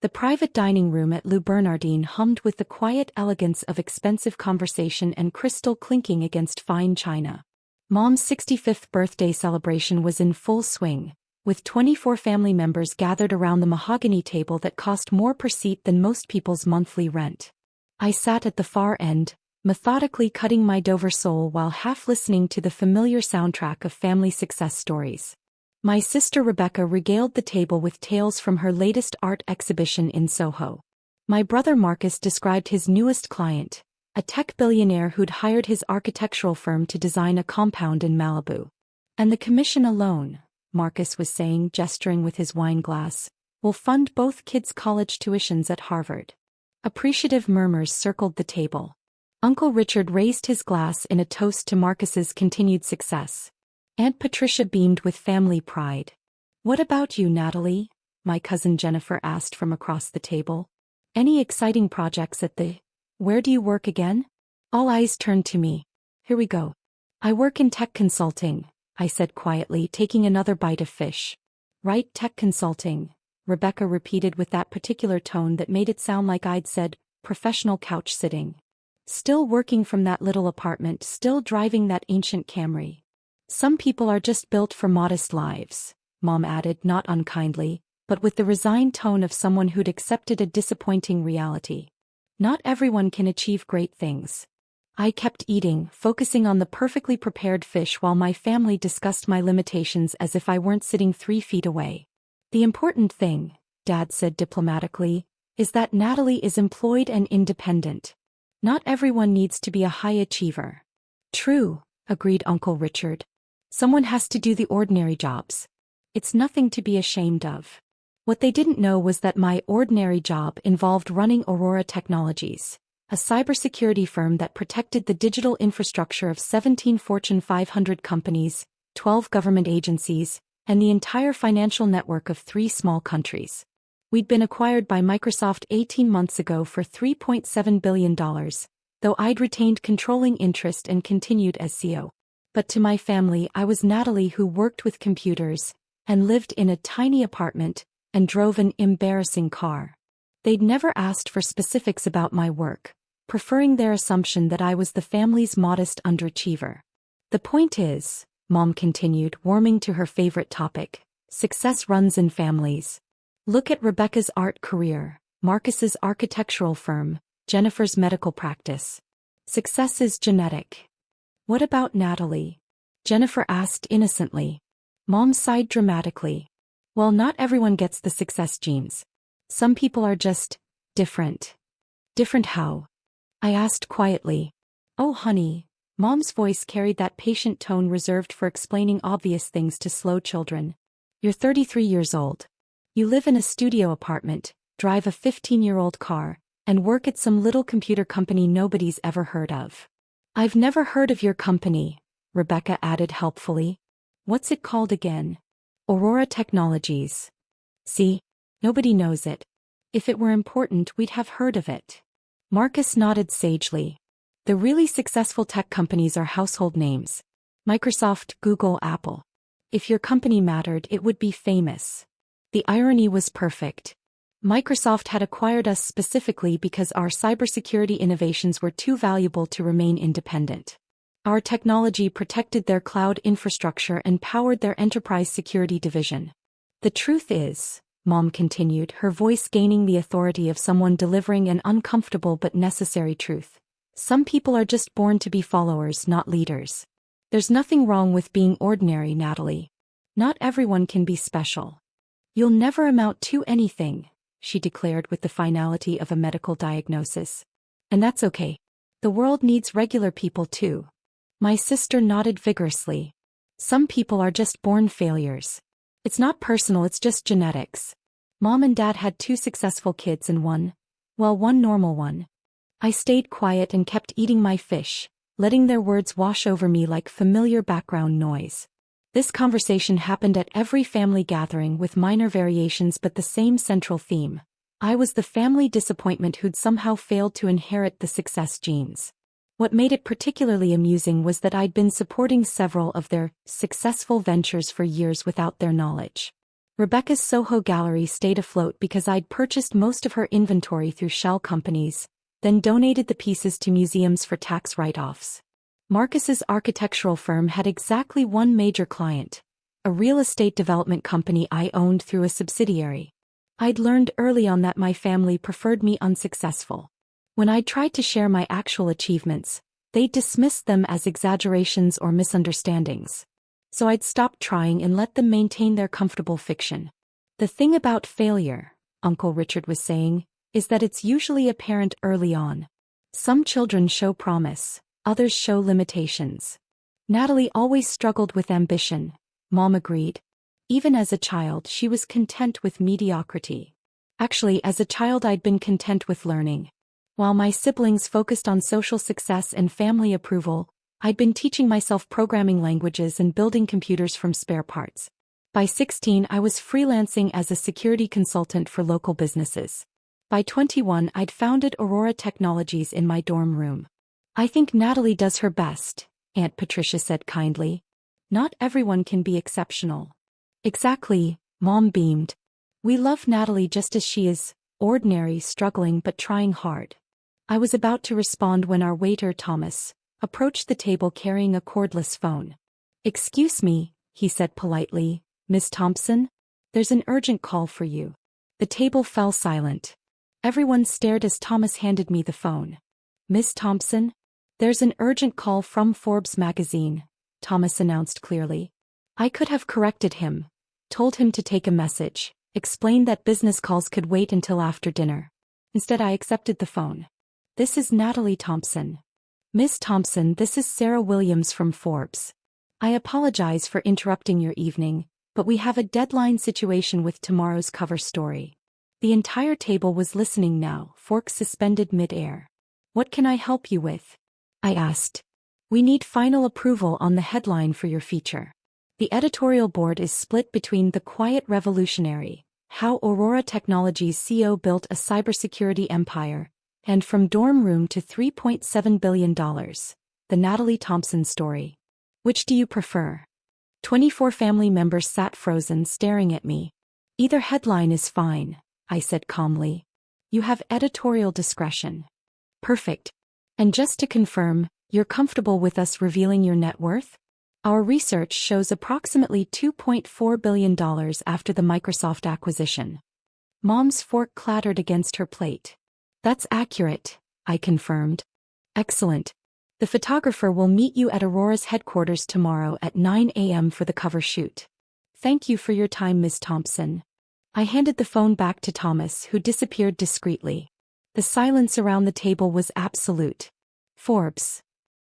The private dining room at Le Bernardin hummed with the quiet elegance of expensive conversation and crystal clinking against fine china. Mom's 65th birthday celebration was in full swing, with 24 family members gathered around the mahogany table that cost more per seat than most people's monthly rent. I sat at the far end, methodically cutting my Dover sole while half listening to the familiar soundtrack of family success stories. My sister Rebecca regaled the table with tales from her latest art exhibition in SoHo. My brother Marcus described his newest client, a tech billionaire who'd hired his architectural firm to design a compound in Malibu. And the commission alone, Marcus was saying, gesturing with his wine glass, will fund both kids' college tuitions at Harvard. Appreciative murmurs circled the table. Uncle Richard raised his glass in a toast to Marcus's continued success. Aunt Patricia beamed with family pride. "What about you, Natalie?" my cousin Jennifer asked from across the table. "Any exciting projects at the... Where do you work again?" All eyes turned to me. "Here we go. I work in tech consulting," I said quietly, taking another bite of fish. "Right, tech consulting," Rebecca repeated with that particular tone that made it sound like I'd said, professional couch sitting. "Still working from that little apartment, still driving that ancient Camry. Some people are just built for modest lives," Mom added, not unkindly, but with the resigned tone of someone who'd accepted a disappointing reality. "Not everyone can achieve great things." I kept eating, focusing on the perfectly prepared fish while my family discussed my limitations as if I weren't sitting 3 feet away. "The important thing," Dad said diplomatically, "is that Natalie is employed and independent. Not everyone needs to be a high achiever." "True," agreed Uncle Richard. "Someone has to do the ordinary jobs. It's nothing to be ashamed of." What they didn't know was that my ordinary job involved running Aurora Technologies, a cybersecurity firm that protected the digital infrastructure of 17 Fortune 500 companies, 12 government agencies, and the entire financial network of 3 small countries. We'd been acquired by Microsoft 18 months ago for $3.7 billion, though I'd retained controlling interest and continued as CEO. But to my family, I was Natalie who worked with computers, and lived in a tiny apartment, and drove an embarrassing car. They'd never asked for specifics about my work, preferring their assumption that I was the family's modest underachiever. "The point is," Mom continued, warming to her favorite topic, "success runs in families. Look at Rebecca's art career, Marcus's architectural firm, Jennifer's medical practice. Success is genetic." "What about Natalie?" Jennifer asked innocently. Mom sighed dramatically. "Well, not everyone gets the success genes. Some people are just different." "Different how?" I asked quietly. "Oh, honey." Mom's voice carried that patient tone reserved for explaining obvious things to slow children. "You're 33 years old. You live in a studio apartment, drive a 15-year-old car, and work at some little computer company nobody's ever heard of." "I've never heard of your company," Rebecca added helpfully. "What's it called again?" "Aurora Technologies." "See? Nobody knows it. If it were important, we'd have heard of it." Marcus nodded sagely. "The really successful tech companies are household names. Microsoft, Google, Apple. If your company mattered, it would be famous." The irony was perfect. Microsoft had acquired us specifically because our cybersecurity innovations were too valuable to remain independent. Our technology protected their cloud infrastructure and powered their enterprise security division. "The truth is," Mom continued, her voice gaining the authority of someone delivering an uncomfortable but necessary truth, "some people are just born to be followers, not leaders. There's nothing wrong with being ordinary, Natalie. Not everyone can be special. You'll never amount to anything," she declared with the finality of a medical diagnosis. "And that's okay. The world needs regular people too." My sister nodded vigorously. "Some people are just born failures. It's not personal, it's just genetics. Mom and Dad had 2 successful kids and one normal one." I stayed quiet and kept eating my fish, letting their words wash over me like familiar background noise. This conversation happened at every family gathering with minor variations but the same central theme. I was the family disappointment who'd somehow failed to inherit the success genes. What made it particularly amusing was that I'd been supporting several of their successful ventures for years without their knowledge. Rebecca's SoHo gallery stayed afloat because I'd purchased most of her inventory through shell companies, then donated the pieces to museums for tax write-offs. Marcus's architectural firm had exactly one major client, a real estate development company I owned through a subsidiary. I'd learned early on that my family preferred me unsuccessful. When I tried to share my actual achievements, they dismissed them as exaggerations or misunderstandings. So I'd stopped trying and let them maintain their comfortable fiction. The thing about failure, Uncle Richard was saying, is that it's usually apparent early on. Some children show promise, others show limitations. Natalie always struggled with ambition, Mom agreed. Even as a child, she was content with mediocrity. Actually, as a child, I'd been content with learning. While my siblings focused on social success and family approval, I'd been teaching myself programming languages and building computers from spare parts. By 16, I was freelancing as a security consultant for local businesses. By 21, I'd founded Aurora Technologies in my dorm room. I think Natalie does her best, Aunt Patricia said kindly. Not everyone can be exceptional. Exactly, Mom beamed. We love Natalie just as she is, ordinary, struggling but trying hard. I was about to respond when our waiter, Thomas, approached the table carrying a cordless phone. Excuse me, he said politely, Miss Thompson? There's an urgent call for you. The table fell silent. Everyone stared as Thomas handed me the phone. Miss Thompson? There's an urgent call from Forbes magazine, Thomas announced clearly. I could have corrected him, told him to take a message, explained that business calls could wait until after dinner. Instead, I accepted the phone. This is Natalie Thompson. Miss Thompson, this is Sarah Williams from Forbes. I apologize for interrupting your evening, but we have a deadline situation with tomorrow's cover story. The entire table was listening now, forks suspended mid-air. What can I help you with? I asked. We need final approval on the headline for your feature. The editorial board is split between The Quiet Revolutionary, How Aurora Technologies' CEO Built a Cybersecurity Empire, and From Dorm Room to $3.7 billion, the Natalie Thompson story. Which do you prefer? 24 family members sat frozen, staring at me. Either headline is fine, I said calmly. You have editorial discretion. Perfect. And just to confirm, you're comfortable with us revealing your net worth? Our research shows approximately $2.4 billion after the Microsoft acquisition. Mom's fork clattered against her plate. That's accurate, I confirmed. Excellent. The photographer will meet you at Aurora's headquarters tomorrow at 9 a.m. for the cover shoot. Thank you for your time, Miss Thompson. I handed the phone back to Thomas, who disappeared discreetly. The silence around the table was absolute. Forbes.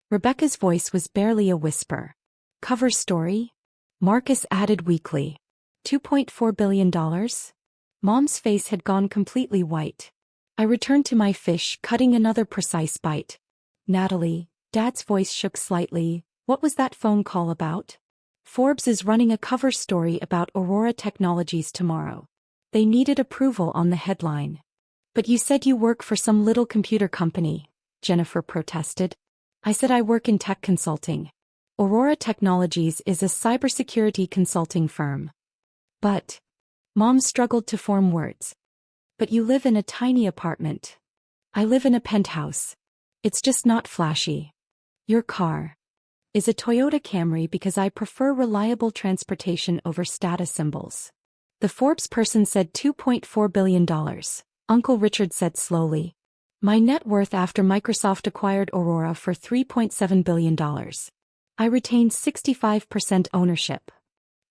Rebecca's voice was barely a whisper. Cover story? Marcus added weakly. $2.4 billion? Mom's face had gone completely white. I returned to my fish, cutting another precise bite. Natalie, Dad's voice shook slightly. What was that phone call about? Forbes is running a cover story about Aurora Technologies tomorrow. They needed approval on the headline. But you said you work for some little computer company, Jennifer protested. I said I work in tech consulting. Aurora Technologies is a cybersecurity consulting firm. But, Mom struggled to form words. But you live in a tiny apartment. I live in a penthouse. It's just not flashy. Your car is a Toyota Camry because I prefer reliable transportation over status symbols. The Forbes person said $2.4 billion. Uncle Richard said slowly. My net worth after Microsoft acquired Aurora for $3.7 billion. I retained 65% ownership.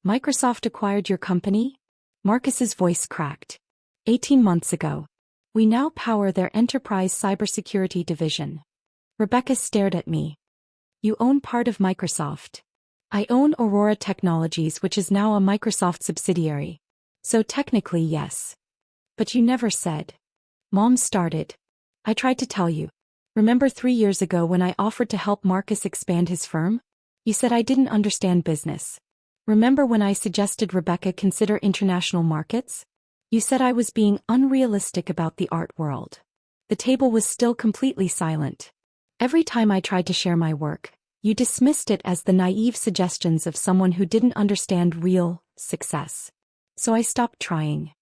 Microsoft acquired your company? Marcus's voice cracked. 18 months ago. We now power their enterprise cybersecurity division. Rebecca stared at me. You own part of Microsoft. I own Aurora Technologies, which is now a Microsoft subsidiary. So technically, yes. But you never said. Mom started. I tried to tell you. Remember 3 years ago when I offered to help Marcus expand his firm? You said I didn't understand business. Remember when I suggested Rebecca consider international markets? You said I was being unrealistic about the art world. The table was still completely silent. Every time I tried to share my work, you dismissed it as the naive suggestions of someone who didn't understand real success. So I stopped trying.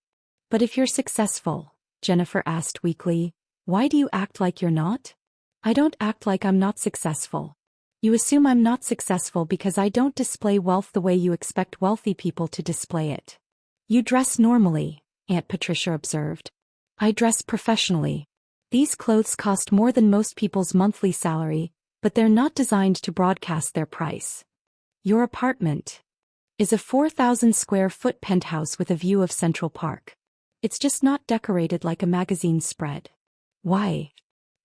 But if you're successful, Jennifer asked weakly, why do you act like you're not? I don't act like I'm not successful. You assume I'm not successful because I don't display wealth the way you expect wealthy people to display it. You dress normally, Aunt Patricia observed. I dress professionally. These clothes cost more than most people's monthly salary, but they're not designed to broadcast their price. Your apartment is a 4,000 square foot penthouse with a view of Central Park. It's just not decorated like a magazine spread. Why?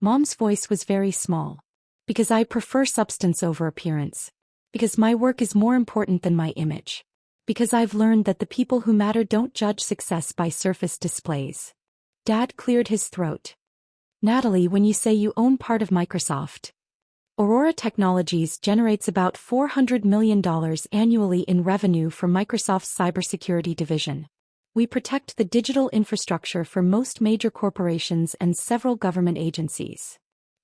Mom's voice was very small. Because I prefer substance over appearance. Because my work is more important than my image. Because I've learned that the people who matter don't judge success by surface displays. Dad cleared his throat. Natalie, when you say you own part of Microsoft, Aurora Technologies generates about $400 million annually in revenue for Microsoft's cybersecurity division. We protect the digital infrastructure for most major corporations and several government agencies.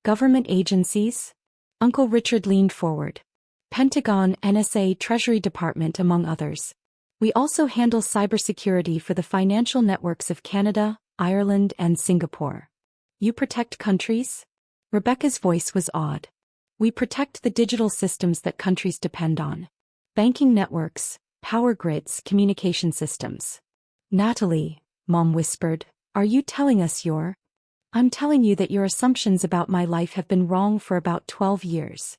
Government agencies? Uncle Richard leaned forward. Pentagon, NSA, Treasury Department, among others. We also handle cybersecurity for the financial networks of Canada, Ireland, and Singapore. You protect countries? Rebecca's voice was odd. We protect the digital systems that countries depend on. Banking networks, power grids, communication systems. Natalie, Mom whispered, are you telling us you're... I'm telling you that your assumptions about my life have been wrong for about 12 years.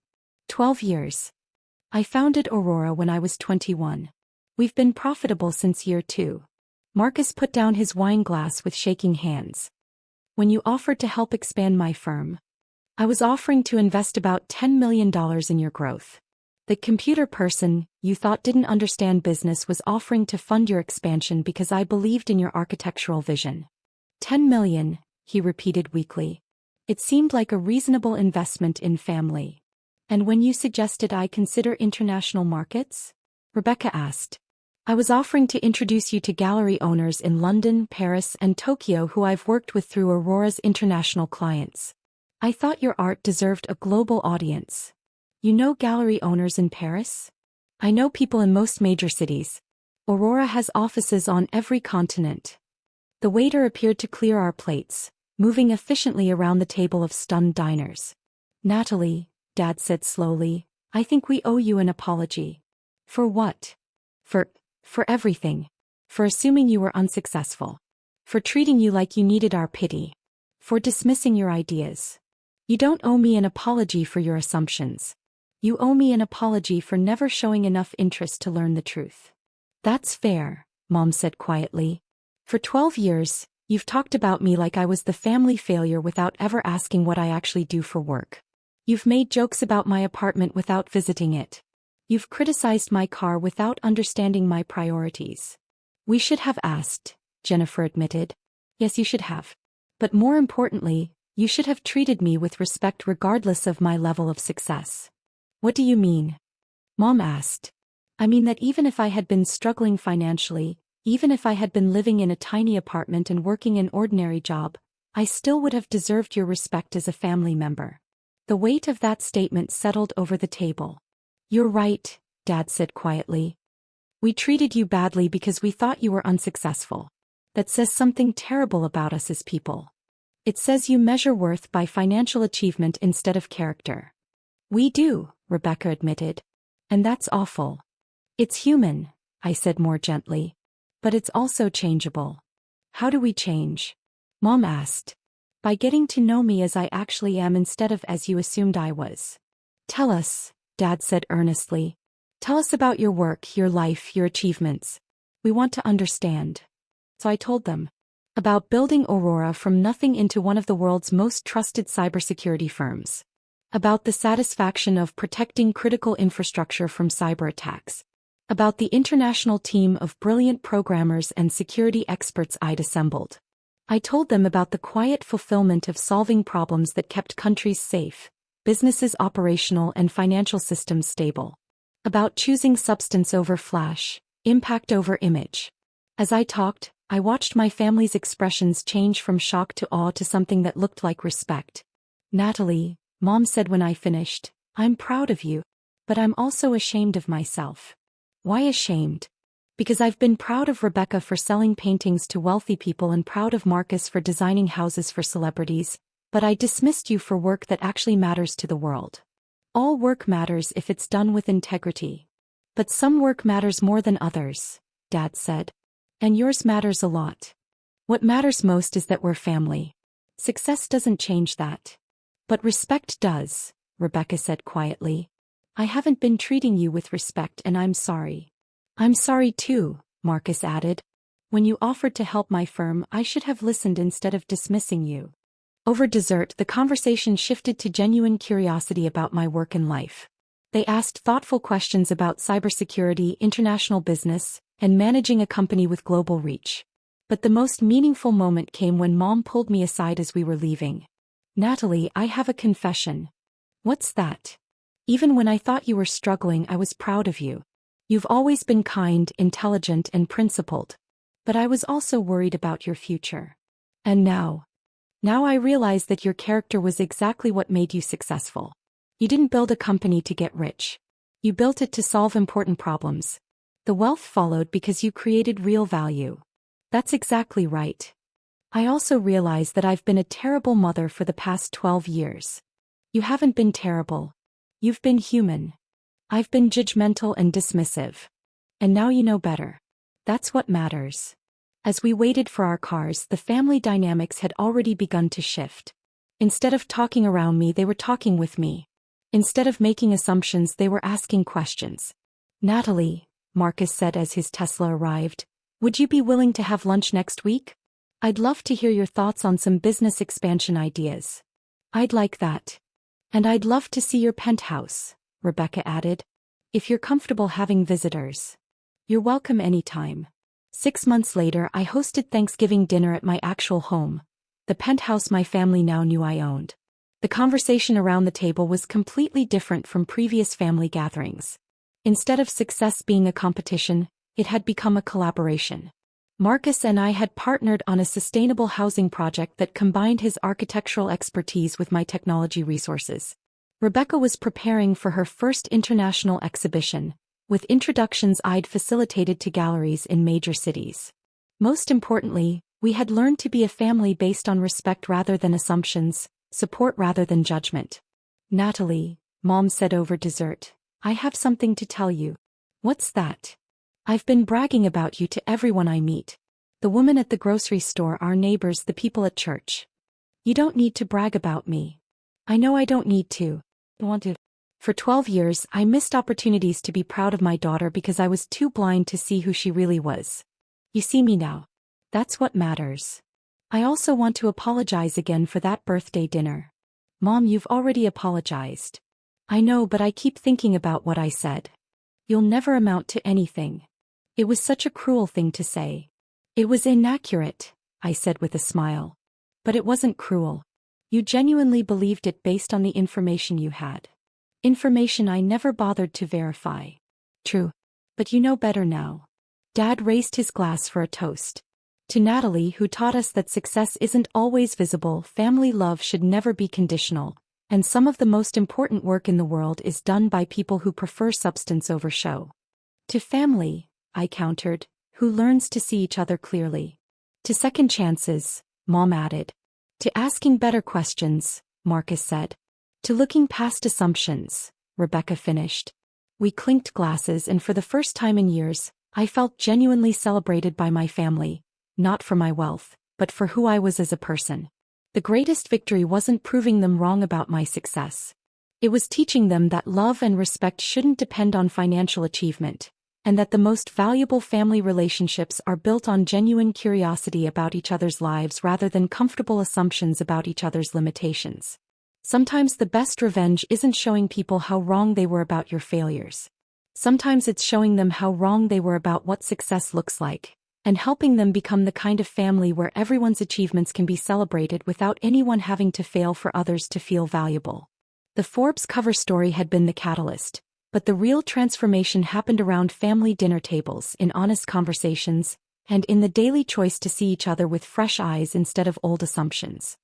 12 years. I founded Aurora when I was 21. We've been profitable since year 2. Marcus put down his wine glass with shaking hands. When you offered to help expand my firm, I was offering to invest about $10 million in your growth. The computer person you thought didn't understand business was offering to fund your expansion because I believed in your architectural vision. 10 million. He repeated weakly. It seemed like a reasonable investment in family. And when you suggested I consider international markets? Rebecca asked. I was offering to introduce you to gallery owners in London, Paris, and Tokyo who I've worked with through Aurora's international clients. I thought your art deserved a global audience. You know gallery owners in Paris? I know people in most major cities. Aurora has offices on every continent. The waiter appeared to clear our plates, moving efficiently around the table of stunned diners. Natalie, Dad said slowly, I think we owe you an apology. For what? For everything. For assuming you were unsuccessful. For treating you like you needed our pity. For dismissing your ideas. You don't owe me an apology for your assumptions. You owe me an apology for never showing enough interest to learn the truth. That's fair, Mom said quietly. For 12 years, you've talked about me like I was the family failure without ever asking what I actually do for work. You've made jokes about my apartment without visiting it. You've criticized my car without understanding my priorities. We should have asked, Jennifer admitted. Yes, you should have. But more importantly, you should have treated me with respect regardless of my level of success. What do you mean? Mom asked. I mean that even if I had been struggling financially, even if I had been living in a tiny apartment and working an ordinary job, I still would have deserved your respect as a family member. The weight of that statement settled over the table. You're right, Dad said quietly. We treated you badly because we thought you were unsuccessful. That says something terrible about us as people. It says you measure worth by financial achievement instead of character. We do, Rebecca admitted. And that's awful. It's human, I said more gently. But it's also changeable. How do we change? Mom asked. By getting to know me as I actually am instead of as you assumed I was. Tell us, Dad said earnestly. Tell us about your work, your life, your achievements. We want to understand. So I told them. About building Aurora from nothing into one of the world's most trusted cybersecurity firms. About the satisfaction of protecting critical infrastructure from cyber attacks. About the international team of brilliant programmers and security experts I'd assembled. I told them about the quiet fulfillment of solving problems that kept countries safe, businesses operational and financial systems stable. About choosing substance over flash, impact over image. As I talked, I watched my family's expressions change from shock to awe to something that looked like respect. Natalie, Mom said when I finished, I'm proud of you, but I'm also ashamed of myself. Why ashamed? Because I've been proud of Rebecca for selling paintings to wealthy people and proud of Marcus for designing houses for celebrities, but I dismissed you for work that actually matters to the world. All work matters if it's done with integrity. But some work matters more than others, Dad said. And yours matters a lot. What matters most is that we're family. Success doesn't change that. But respect does, Rebecca said quietly. I haven't been treating you with respect and I'm sorry. I'm sorry too, Marcus added. When you offered to help my firm, I should have listened instead of dismissing you. Over dessert, the conversation shifted to genuine curiosity about my work and life. They asked thoughtful questions about cybersecurity, international business, and managing a company with global reach. But the most meaningful moment came when Mom pulled me aside as we were leaving. Natalie, I have a confession. What's that? Even when I thought you were struggling, I was proud of you. You've always been kind, intelligent, and principled. But I was also worried about your future. And now I realize that your character was exactly what made you successful. You didn't build a company to get rich. You built it to solve important problems. The wealth followed because you created real value. That's exactly right. I also realize that I've been a terrible mother for the past 12 years. You haven't been terrible. You've been human. I've been judgmental and dismissive. And now you know better. That's what matters. As we waited for our cars, the family dynamics had already begun to shift. Instead of talking around me, they were talking with me. Instead of making assumptions, they were asking questions. Natalie, Marcus said as his Tesla arrived, would you be willing to have lunch next week? I'd love to hear your thoughts on some business expansion ideas. I'd like that. And I'd love to see your penthouse, Rebecca added. If you're comfortable having visitors. You're welcome anytime. 6 months later, I hosted Thanksgiving dinner at my actual home, the penthouse my family now knew I owned. The conversation around the table was completely different from previous family gatherings. Instead of success being a competition, it had become a collaboration. Marcus and I had partnered on a sustainable housing project that combined his architectural expertise with my technology resources. Rebecca was preparing for her first international exhibition, with introductions I'd facilitated to galleries in major cities. Most importantly, we had learned to be a family based on respect rather than assumptions, support rather than judgment. Natalie, Mom said over dessert, I have something to tell you. What's that? I've been bragging about you to everyone I meet. The woman at the grocery store, our neighbors, the people at church. You don't need to brag about me. I know I don't need to. Want to. For 12 years, I missed opportunities to be proud of my daughter because I was too blind to see who she really was. You see me now. That's what matters. I also want to apologize again for that birthday dinner. Mom, you've already apologized. I know, but I keep thinking about what I said. You'll never amount to anything. It was such a cruel thing to say. It was inaccurate, I said with a smile. But it wasn't cruel. You genuinely believed it based on the information you had. Information I never bothered to verify. True. But you know better now. Dad raised his glass for a toast. To Natalie, who taught us that success isn't always visible, family love should never be conditional, and some of the most important work in the world is done by people who prefer substance over show. To family, I countered, who learns to see each other clearly. To second chances, Mom added. To asking better questions, Marcus said. To looking past assumptions, Rebecca finished. We clinked glasses, and for the first time in years, I felt genuinely celebrated by my family, not for my wealth, but for who I was as a person. The greatest victory wasn't proving them wrong about my success. It was teaching them that love and respect shouldn't depend on financial achievement, and that the most valuable family relationships are built on genuine curiosity about each other's lives rather than comfortable assumptions about each other's limitations. Sometimes the best revenge isn't showing people how wrong they were about your failures. Sometimes it's showing them how wrong they were about what success looks like, and helping them become the kind of family where everyone's achievements can be celebrated without anyone having to fail for others to feel valuable. The Forbes cover story had been the catalyst, but the real transformation happened around family dinner tables, in honest conversations, and in the daily choice to see each other with fresh eyes instead of old assumptions.